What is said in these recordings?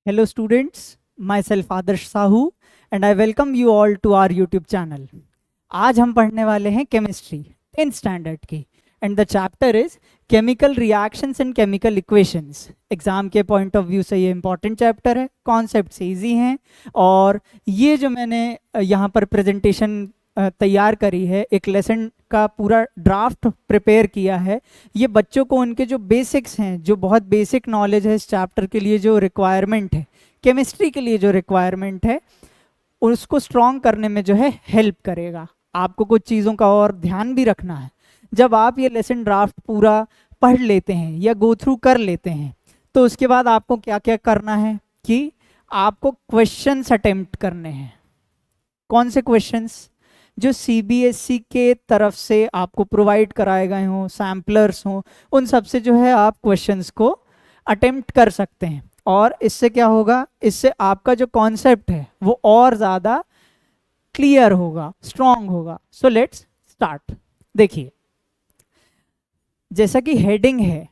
Hello students, myself Adarsh Sahu and I welcome you all to our YouTube channel. आज हम पढ़ने वाले हैं केमिस्ट्री 10th स्टैंडर्ड की and the chapter is chemical reactions and chemical equations. Exam के point of view से ये important chapter है, कॉन्सेप्ट्स इजी हैं और ये जो मैंने यहाँ पर प्रेजेंटेशन तैयार करी है, एक लेसन का पूरा ड्राफ्ट प्रिपेयर किया है। ये बच्चों को उनके जो बेसिक्स हैं, जो बहुत बेसिक नॉलेज है इस चैप्टर के लिए, जो रिक्वायरमेंट है केमिस्ट्री के लिए, जो रिक्वायरमेंट है उसको स्ट्रॉन्ग करने में जो है हेल्प करेगा। आपको कुछ चीज़ों का और ध्यान भी रखना है। जब आप ये लेसन ड्राफ्ट पूरा पढ़ लेते हैं या गो थ्रू कर लेते हैं तो उसके बाद आपको क्या क्या करना है कि आपको क्वेश्चंस अटेम्प्ट करने हैं। कौन से क्वेश्चंस? जो सीबीएसई के तरफ से आपको प्रोवाइड कराए गए हों, सैम्पलर्स हों, उन सब से जो है आप क्वेश्चंस को अटेम्प्ट कर सकते हैं। और इससे क्या होगा, इससे आपका जो कॉन्सेप्ट है वो और ज़्यादा क्लियर होगा, स्ट्रॉन्ग होगा। So let's start. देखिए, जैसा कि हेडिंग है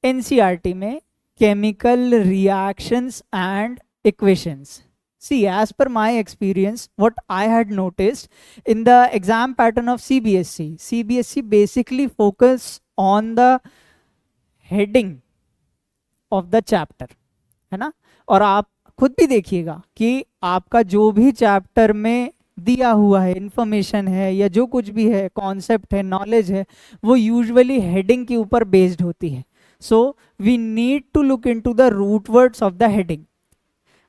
एनसीईआरटी में, chemical reactions and equations. See, as per my experience, what I had noticed in the exam pattern of CBSE basically focus on the heading of the chapter, है ना। और आप खुद भी देखिएगा कि आपका जो भी चैप्टर में दिया हुआ है इंफॉर्मेशन है या जो कुछ भी है, कॉन्सेप्ट है, नॉलेज है, वो यूजुअली हेडिंग के ऊपर बेस्ड होती है। So we need to look into the root words of the heading.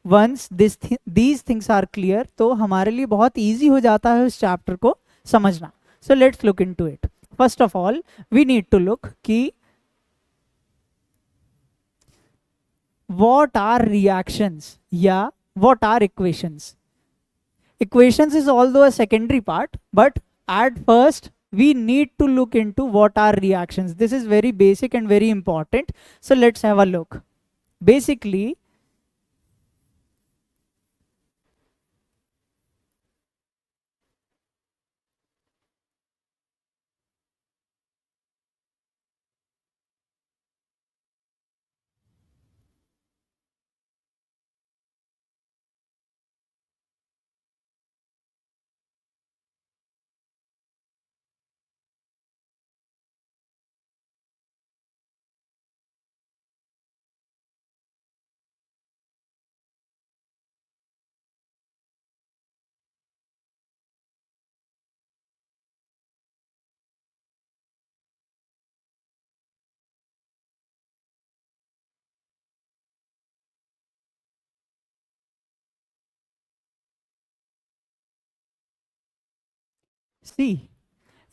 Once these things are clear तो हमारे लिए बहुत ईजी हो जाता है उस चैप्टर को समझना। So let's look into it. First of all we need to look कि what are reactions या what are equations. Equations is although a secondary part, but at first we need to look into what are reactions. This is very basic and very important. So let's have a look. Basically, see,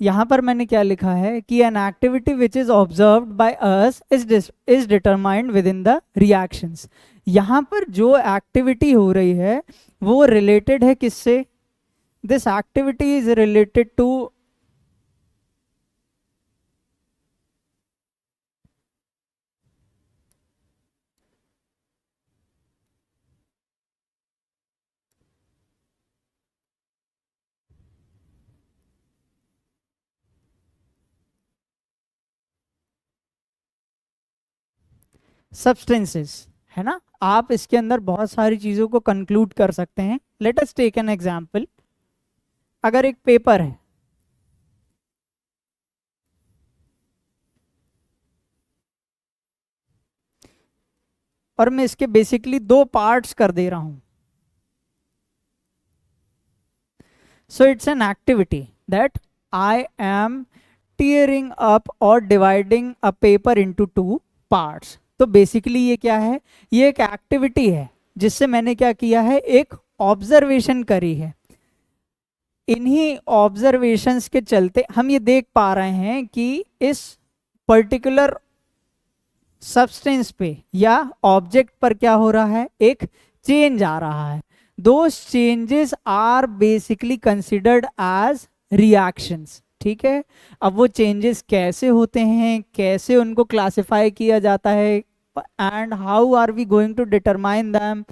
यहाँ पर मैंने क्या लिखा है कि an activity which is observed by us is determined with in the reactions. यहाँ पर जो एक्टिविटी हो रही है वो रिलेटेड है किससे? This activity is related to substances, है ना। आप इसके अंदर बहुत सारी चीजों को कंक्लूड कर सकते हैं। Let us take an example. अगर एक पेपर है, और मैं इसके बेसिकली दो पार्ट्स कर दे रहा हूं, so it's an activity that I am tearing up और dividing a paper into two parts. तो बेसिकली ये क्या है? ये एक एक्टिविटी है जिससे मैंने क्या किया है, एक ऑब्जर्वेशन करी है। इन्हीं ऑब्जर्वेशंस के चलते हम ये देख पा रहे हैं कि इस पर्टिकुलर सब्सटेंस पे या ऑब्जेक्ट पर क्या हो रहा है, एक चेंज आ रहा है। Those changes are basically considered as reactions. ठीक है, अब वो चेंजेस कैसे होते हैं, कैसे उनको क्लासिफाई किया जाता है, and how are we going to determine them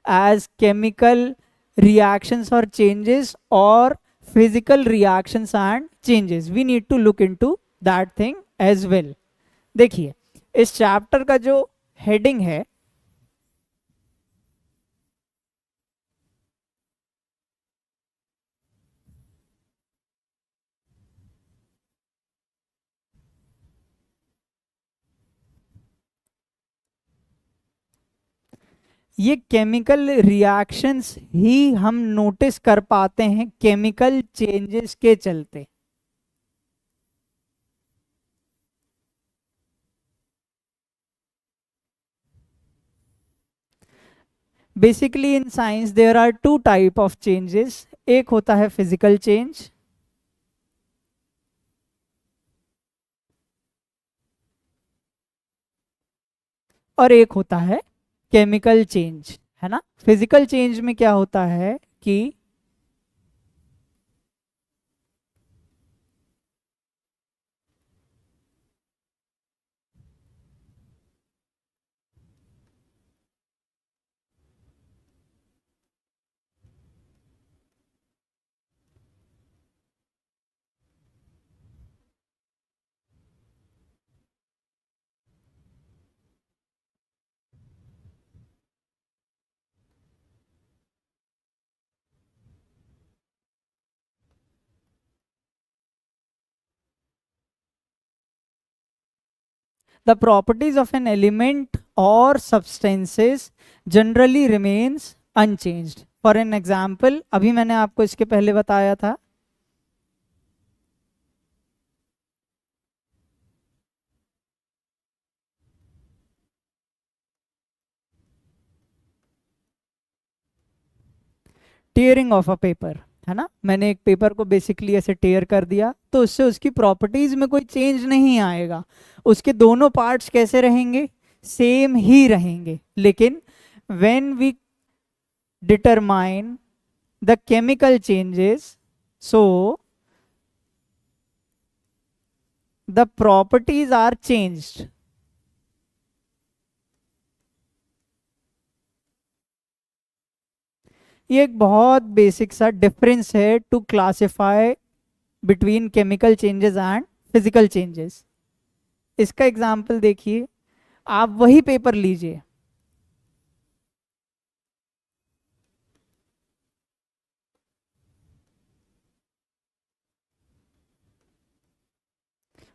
as chemical reactions और चेंजेस और physical reactions and changes, we need to look into that thing as well. देखिए, इस चैप्टर का जो हेडिंग है ये केमिकल रिएक्शंस ही हम नोटिस कर पाते हैं केमिकल चेंजेस के चलते। Basically in science there are two type of changes, एक होता है फिजिकल चेंज और एक होता है केमिकल चेंज, है ना। फिजिकल चेंज में क्या होता है कि the properties of an element or substances generally remains unchanged. For an example, अभी मैंने आपको इसके पहले बताया था, टेयरिंग ऑफ अ पेपर, है ना। मैंने एक पेपर को बेसिकली ऐसे टेयर कर दिया तो उससे उसकी प्रॉपर्टीज में कोई चेंज नहीं आएगा, उसके दोनों पार्ट्स कैसे रहेंगे, सेम ही रहेंगे। लेकिन when we determine the chemical changes, so the properties are changed. ये एक बहुत बेसिक सा डिफरेंस है to classify between chemical changes and physical changes. इसका एग्जांपल देखिए, आप वही पेपर लीजिए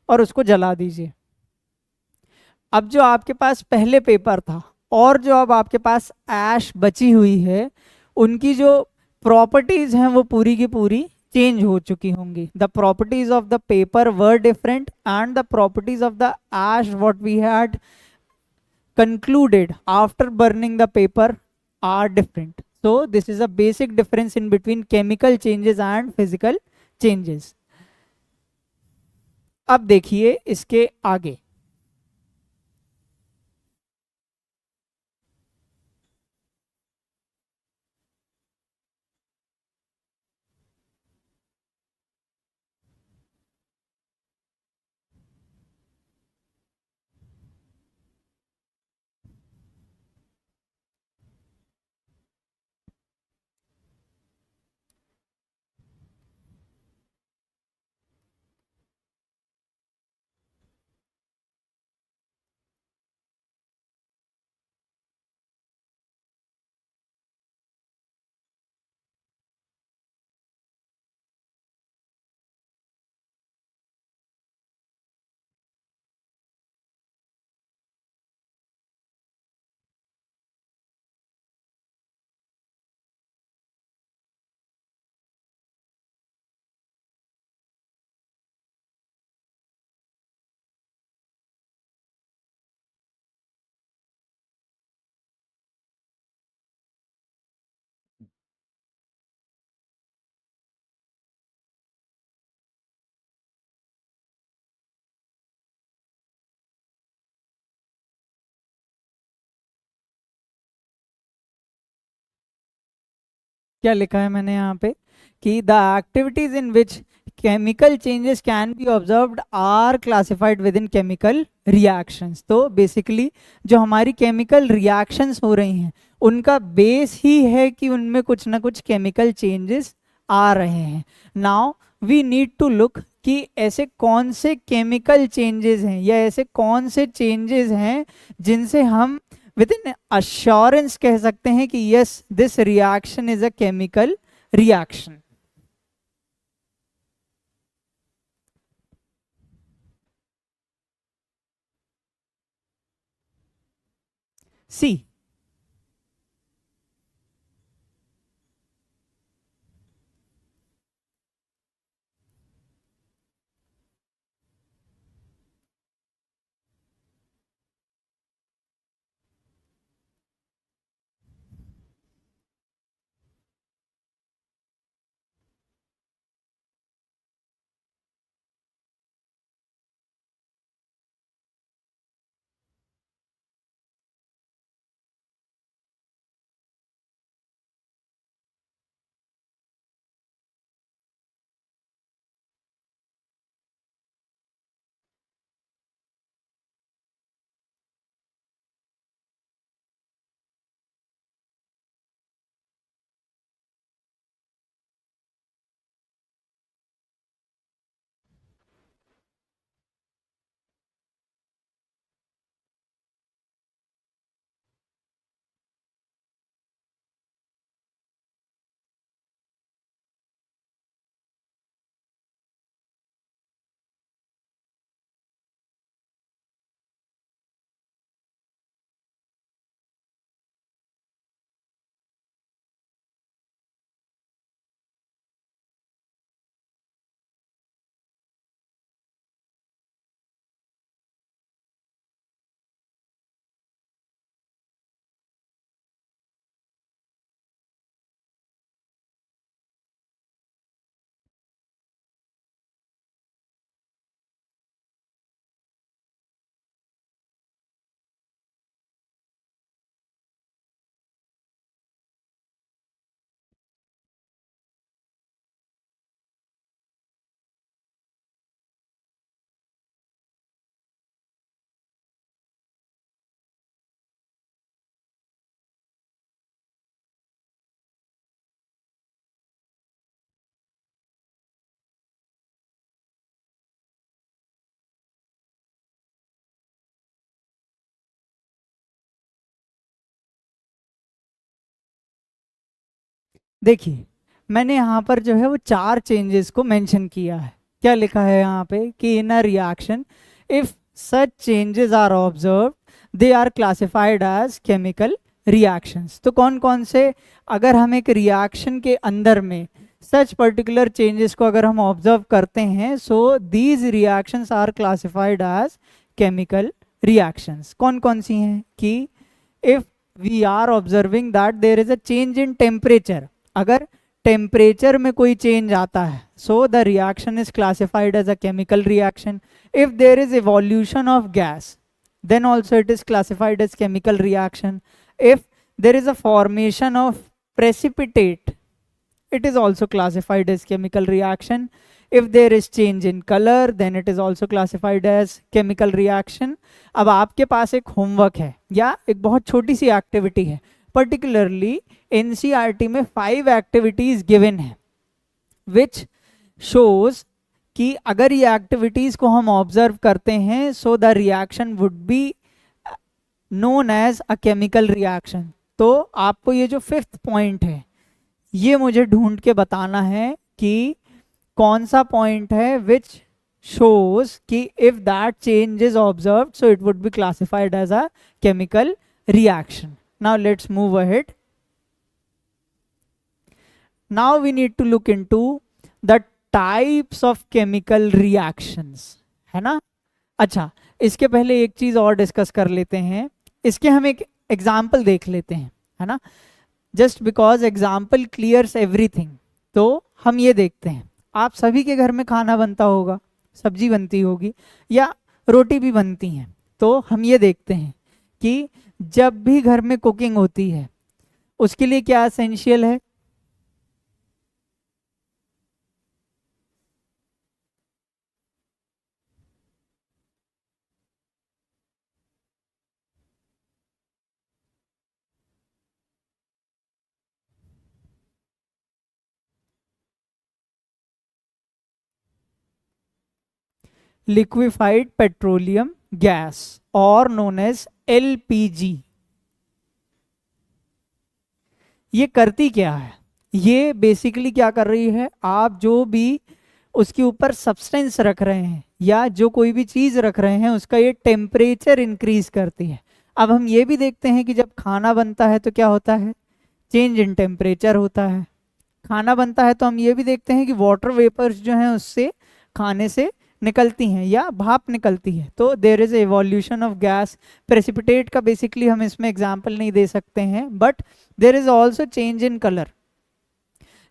और उसको जला दीजिए। अब जो आपके पास पहले पेपर था और जो अब आपके पास ऐश बची हुई है, उनकी जो प्रॉपर्टीज हैं वो पूरी की पूरी चेंज हो चुकी होंगी। The properties of the paper were different and the properties of the ash what we had concluded after burning the paper are different. So this is a basic difference in between chemical changes and physical changes. अब देखिए इसके आगे, क्या लिखा है मैंने यहाँ पे कि the activities in which chemical changes can be observed are classified within chemical reactions. तो बेसिकली जो हमारी केमिकल रिएक्शंस हो रही हैं उनका बेस ही है कि उनमें कुछ ना कुछ केमिकल चेंजेस आ रहे हैं। Now we need to look कि ऐसे कौन से केमिकल चेंजेस हैं या ऐसे कौन से चेंजेस हैं जिनसे हम विद इन अश्योरेंस कह सकते हैं कि yes this reaction is a chemical reaction. See देखिए मैंने यहाँ पर जो है वो 4 चेंजेस को मेंशन किया है। क्या लिखा है यहाँ पे कि in a reaction if such changes are observe they are classified as chemical reactions. तो कौन कौन से, अगर हम एक रिएक्शन के अंदर में सच पर्टिकुलर चेंजेस को अगर हम ऑब्जर्व करते हैं, so these reactions are classified as chemical reactions. कौन कौन सी हैं कि if we are observing that there is a change in temperature, अगर टेम्परेचर में कोई चेंज आता है, so the reaction is classified as a chemical reaction. If there is evolution of gas, then also it is classified as chemical reaction. If there is a formation of precipitate, it is also classified as chemical reaction. If there is change in color, then it is also classified as chemical reaction. अब आपके पास एक homework है या एक बहुत छोटी सी activity है, particularly NCERT में 5 एक्टिविटीज गिवन है, विच शोज कि अगर ये एक्टिविटीज को हम ऑब्जर्व करते हैं, so the reaction would be known as a chemical reaction. तो आपको ये जो 5th पॉइंट है ये मुझे ढूंढ के बताना है कि कौन सा पॉइंट है विच शोज कि if that change is observed so it would be classified as a chemical reaction. Now let's move ahead. Now we need to look into the types of chemical reactions, है ना। अच्छा, इसके पहले एक चीज और discuss कर लेते हैं, इसके हम एक एग्जाम्पल देख लेते हैं, है ना, just because example clears everything. तो हम ये देखते हैं, आप सभी के घर में खाना बनता होगा, सब्जी बनती होगी या रोटी भी बनती हैं। तो हम ये देखते हैं कि जब भी घर में कुकिंग होती है उसके लिए क्या एसेंशियल है, लिक्विफाइड पेट्रोलियम गैस और नोन एज एलपीजी। ये करती क्या है, ये बेसिकली क्या कर रही है, आप जो भी उसके ऊपर सब्सटेंस रख रहे हैं या जो कोई भी चीज रख रहे हैं उसका ये टेम्परेचर इंक्रीज करती है। अब हम ये भी देखते हैं कि जब खाना बनता है तो क्या होता है, चेंज इन टेम्परेचर होता है। खाना बनता है तो हम ये भी देखते हैं कि वाटर वेपर्स जो हैं उससे खाने से निकलती हैं या भाप निकलती है। तो there is evolution of gas. Precipitate का बेसिकली हम इसमें एग्जाम्पल नहीं दे सकते हैं, but there is also change in colour.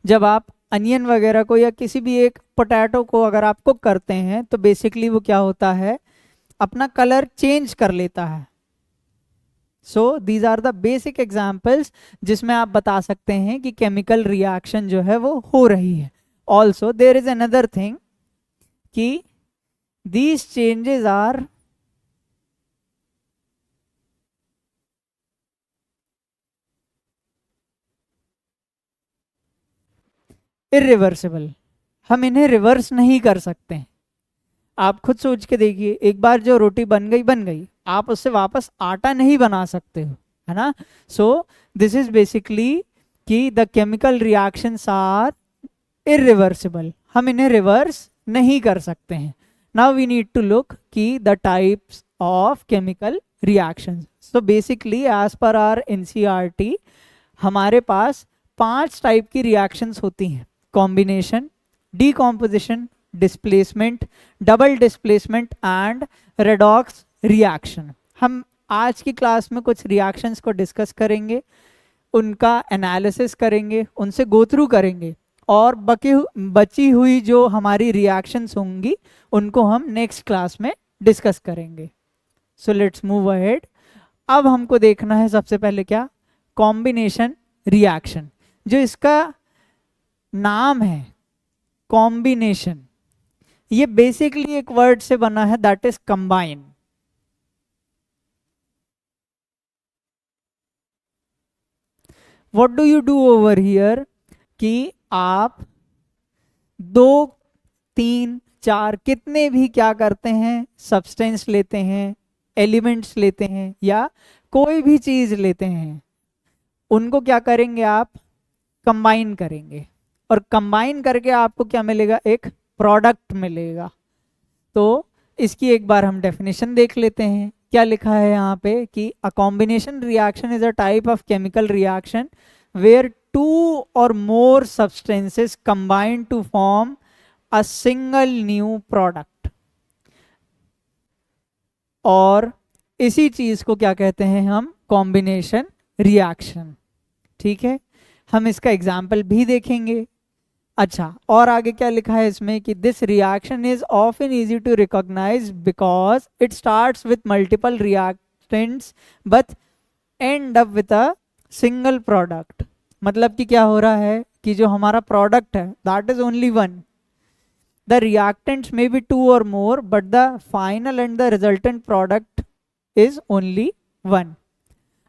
जब आप अनियन वगैरह को या किसी भी एक पोटैटो को अगर आप कुक करते हैं तो बेसिकली वो क्या होता है, अपना कलर चेंज कर लेता है। So these are the basic examples जिसमें आप बता सकते हैं कि केमिकल रिएक्शन जो है वो हो रही है। Also there is another thing कि these changes are irreversible, हम इन्हें रिवर्स नहीं कर सकते हैं। आप खुद सोच के देखिए, एक बार जो रोटी बन गई, आप उससे वापस आटा नहीं बना सकते हो, है ना। सो दिस इज बेसिकली कि the chemical reactions are irreversible, हम इन्हें रिवर्स नहीं कर सकते हैं। Now we need to look कि the types of chemical reactions. So basically as per our NCERT हमारे पास 5 टाइप की रिएक्शंस होती हैं, combination, decomposition, displacement, double displacement and redox reaction. हम आज की क्लास में कुछ रिएक्शंस को डिस्कस करेंगे, उनका एनालिसिस करेंगे, उनसे गो थ्रू करेंगे, और बची हुई जो हमारी रिएक्शंस होंगी उनको हम नेक्स्ट क्लास में डिस्कस करेंगे। So let's move ahead. अब हमको देखना है सबसे पहले क्या, कॉम्बिनेशन रिएक्शन। जो इसका नाम है कॉम्बिनेशन, ये बेसिकली एक वर्ड से बना है, that is combine. What do you do over here कि आप 2, 3, 4 कितने भी क्या करते हैं, सब्सटेंस लेते हैं, एलिमेंट्स लेते हैं या कोई भी चीज लेते हैं, उनको क्या करेंगे आप कंबाइन करेंगे और कंबाइन करके आपको क्या मिलेगा, एक प्रोडक्ट मिलेगा। तो इसकी एक बार हम डेफिनेशन देख लेते हैं। क्या लिखा है यहाँ पे कि a combination reaction is a type of chemical reaction where two और more substances combine to form a single new product. और इसी चीज को क्या कहते हैं हम, कॉम्बिनेशन रिएक्शन। ठीक है, हम इसका एग्जाम्पल भी देखेंगे। अच्छा, और आगे क्या लिखा है इसमें कि this reaction is often easy to recognise because it starts with multiple reactants but end up with a single product. मतलब कि क्या हो रहा है कि जो हमारा प्रोडक्ट है that is only one, the reactants may be two और more but the final and the resultant product is only one.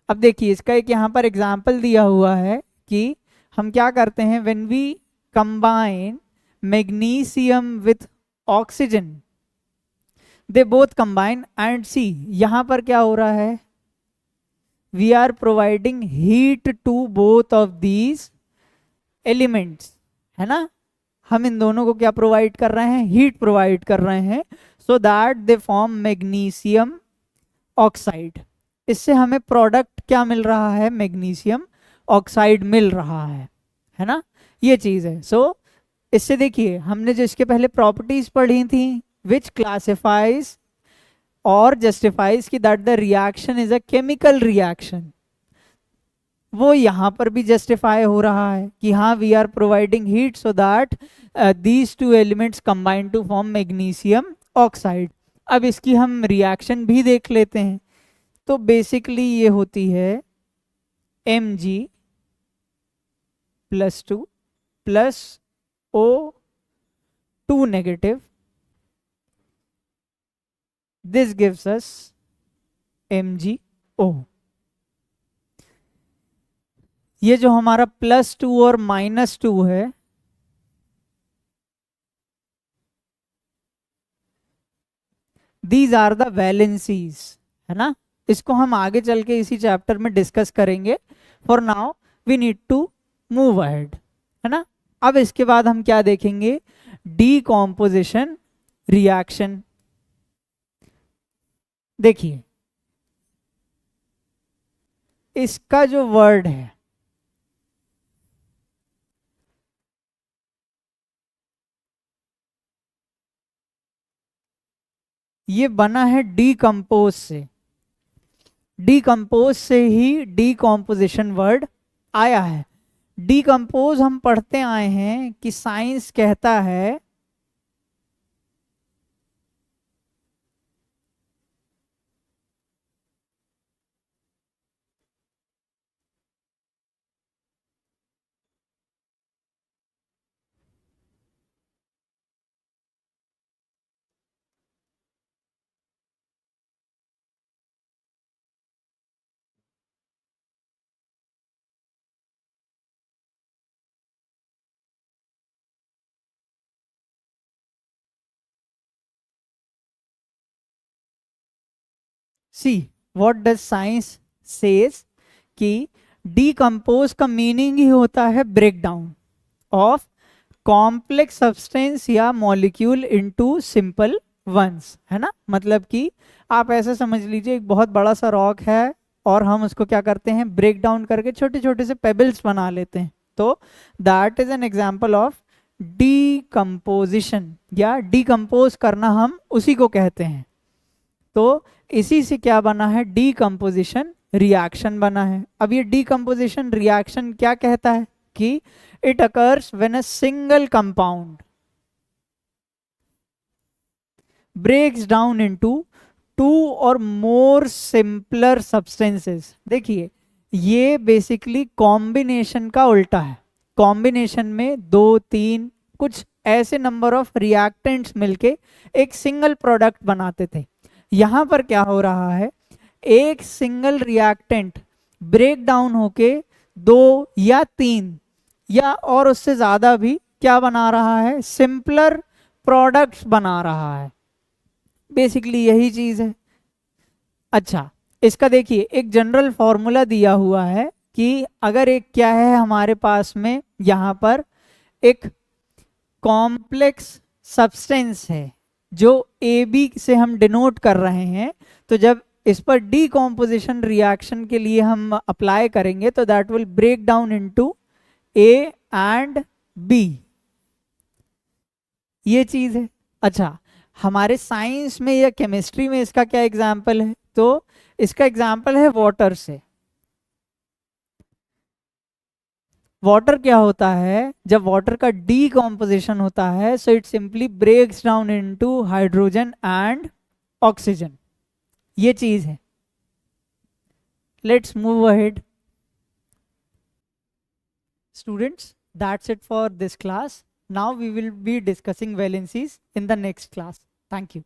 अब देखिए इसका एक यहाँ पर एग्जाम्पल दिया हुआ है कि हम क्या करते हैं, when we combine magnesium with oxygen they both combine and see, यहाँ पर क्या हो रहा है, we are providing heat to both of these elements, है ना। हम इन दोनों को क्या प्रोवाइड कर रहे हैं, हीट प्रोवाइड कर रहे हैं, so that they form magnesium oxide. इससे हमें प्रोडक्ट क्या मिल रहा है, मैग्नीशियम ऑक्साइड मिल रहा है ना, ये चीज है। सो इससे देखिए हमने जो इसके पहले प्रॉपर्टीज पढ़ी थी विच क्लासिफाइज और जस्टिफाइज की that the reaction is a chemical reaction, वो यहाँ पर भी जस्टिफाई हो रहा है कि हाँ we are providing heat so that these two elements combine to form magnesium oxide. अब इसकी हम रिएक्शन भी देख लेते हैं। तो बेसिकली ये होती है Mg +2 plus O2 negative, this gives us MgO। ये जो हमारा +2 और -2 है, दीज आर द वैलेंसीज, है ना। इसको हम आगे चल के इसी चैप्टर में डिस्कस करेंगे। For now we need to move ahead, है ना। अब इसके बाद हम क्या देखेंगे, डीकॉम्पोजिशन रिएक्शन। देखिए इसका जो वर्ड है ये बना है डीकम्पोज से, डीकम्पोज से ही डीकॉम्पोजिशन वर्ड आया है। डीकम्पोज हम पढ़ते आए हैं कि साइंस कहता है see what does science says कि डीकम्पोज का मीनिंग ही होता है break down of complex substance या मॉलिक्यूल इनटू सिंपल वंस, है ना। मतलब कि आप ऐसा समझ लीजिए एक बहुत बड़ा सा रॉक है और हम उसको क्या करते हैं, ब्रेक डाउन करके छोटे छोटे से पेबल्स बना लेते हैं। तो that is an example of decomposition, या डीकम्पोज करना हम उसी को कहते हैं। तो इसी से क्या बना है, डीकम्पोजिशन रिएक्शन बना है। अब ये डीकम्पोजिशन रिएक्शन क्या कहता है कि it occurs when a single compound breaks down into two or more simpler substances। देखिए ये बेसिकली कॉम्बिनेशन का उल्टा है। कॉम्बिनेशन में 2, 3 कुछ ऐसे नंबर ऑफ रिएक्टेंट्स मिलके एक सिंगल प्रोडक्ट बनाते थे। यहाँ पर क्या हो रहा है, एक सिंगल रिएक्टेंट ब्रेक डाउन होके 2 या 3 या और उससे ज्यादा भी क्या बना रहा है, सिंपलर प्रोडक्ट्स बना रहा है। बेसिकली यही चीज है। अच्छा इसका देखिए एक जनरल फॉर्मूला दिया हुआ है कि अगर एक क्या है हमारे पास में यहाँ पर एक कॉम्प्लेक्स सब्सटेंस है जो ए बी से हम डिनोट कर रहे हैं, तो जब इस पर डीकॉम्पोजिशन रिएक्शन के लिए हम अप्लाई करेंगे तो that will break down into A and B, ये चीज है। अच्छा, हमारे साइंस में या केमिस्ट्री में इसका क्या एग्जाम्पल है? तो इसका एग्जाम्पल है वाटर से। वाटर क्या होता है, जब वाटर का डीकॉम्पोजिशन होता है so it simply breaks down into hydrogen and oxygen, ये चीज है। Let's move ahead students, that's it for this class. Now we will be discussing valencies in the next class. Thank you.